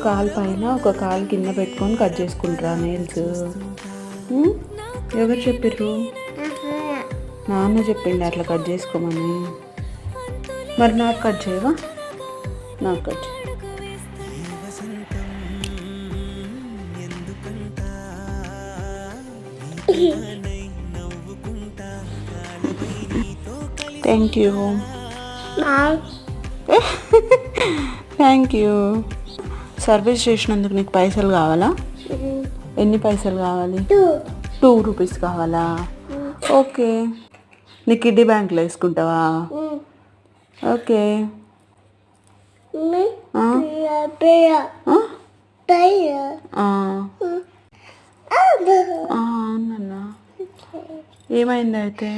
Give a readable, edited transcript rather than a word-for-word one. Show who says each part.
Speaker 1: కాలు పైన ఒక కాలు కింద పెట్టుకొని కట్ చేసుకుంటారా నెయిల్స్? ఎవరు చెప్పిర్రు? నాన్న చెప్పిండు అట్లా కట్ చేసుకోమని. మరి నాకు కట్ చేయవా? నాకు కట్ చేయ. Thank you. Thank you. Service చేసినందుకు నీకు పైసలు కావాలా? ఎన్ని పైసలు కావాలి? 2 రూపీస్ కావాలా? ఓకే. నీ కిడ్డీ బ్యాంక్లో వేసుకుంటావా? ఓకే. అవునన్నా. ఏమైంది అయితే?